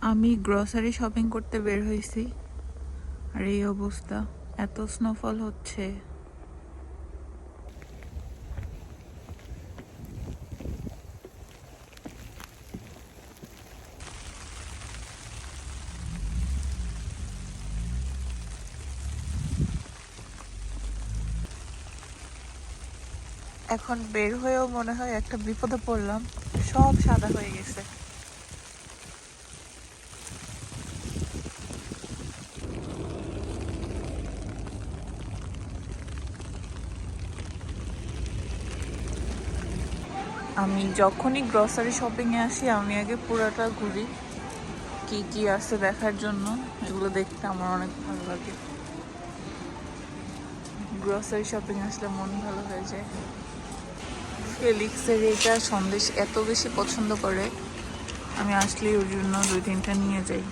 আমি grocery shopping করতে বের হয়েছি, আর এই অবস্থা, এত স্নোফল হচ্ছে। এখন বের হয়েও মনে হয় একটা বিপদে পড়লাম, সব সাদা হয়ে গেছে। আমি যখনই গ্রসারি শপিংয়ে আসি আমি আগে পুরাটা ঘুরি, কি কি আছে দেখার জন্য। এগুলো দেখতে আমার অনেক ভালো লাগে। গ্রসারি শপিং আসলে মন ভালো হয়ে যায়। ফেলিক্সের এটা সন্দেশ এত বেশি পছন্দ করে, আমি আসলেই ওর জন্য 2-3টা নিয়ে যাই।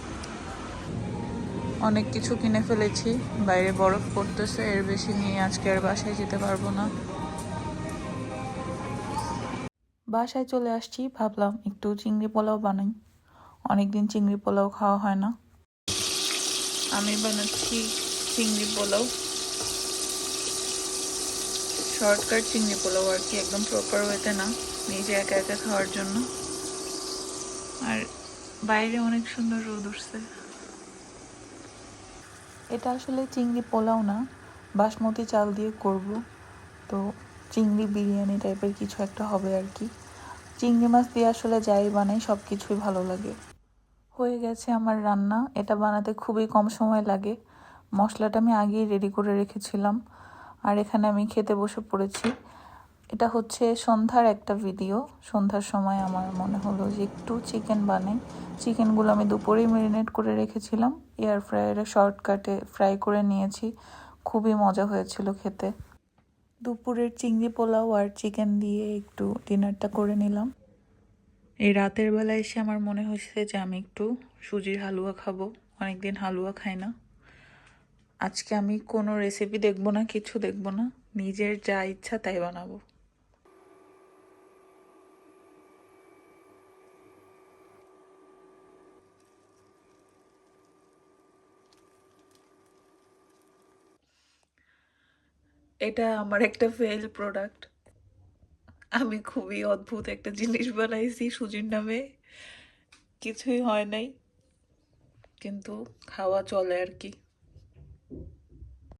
অনেক কিছু কিনে ফেলেছি, বাইরে বরফ পড়তেছে, এর বেশি নিয়ে আজকে আর বাসায় যেতে পারবো না। বাসায় চলে আসছি, ভাবলাম একটু চিংড়ি পোলাও বানাই, অনেকদিন চিংড়ি পোলাও খাওয়া হয় না। আমি বানাচ্ছি চিংড়ি পোলাও, শর্টকাট চিংড়ি পোলাও আর কি, একদম প্রপার ওয়েতে না, নিজে একা একা খাওয়ার জন্য। আর বাইরে অনেক সুন্দর রোদ উঠছে। এটা আসলে চিংড়ি পোলাও না, বাসমতি চাল দিয়ে করব, তো চিংড়ি বিরিয়ানি টাইপের কিছু একটা হবে আর কি। চিংড়ি মাছ দিয়ে আসলে যাই বানাই সব কিছুই ভালো লাগে। হয়ে গেছে আমার রান্না, এটা বানাতে খুবই কম সময় লাগে। মশলাটা আমি আগেই রেডি করে রেখেছিলাম, আর এখানে আমি খেতে বসে পড়েছি। এটা হচ্ছে সন্ধ্যার একটা ভিডিও। সন্ধ্যার সময় আমার মনে হলো যে একটু চিকেন বানাই। চিকেনগুলো আমি দুপুরেই ম্যারিনেট করে রেখেছিলাম, এয়ার ফ্রায়ারে শর্টকাটে ফ্রাই করে নিয়েছি। খুবই মজা হয়েছিল খেতে। দুপুরের চিংড়ি পোলাও আর চিকেন দিয়ে একটু ডিনারটা করে নিলাম। এই রাতের বেলা এসে আমার মনে হয়েছে যে আমি একটু সুজির হালুয়া খাবো, অনেকদিন হালুয়া খাই না। আজকে আমি কোনো রেসিপি দেখবো না, কিছু দেখবো না, নিজের যা ইচ্ছা তাই বানাবো। এটা আমার একটা ফেল প্রোডাক্ট। আমি খুবই অদ্ভুত একটা জিনিস বানাইছি সুজির নামে, কিছুই হয় নাই, কিন্তু খাওয়া চলে আর কি।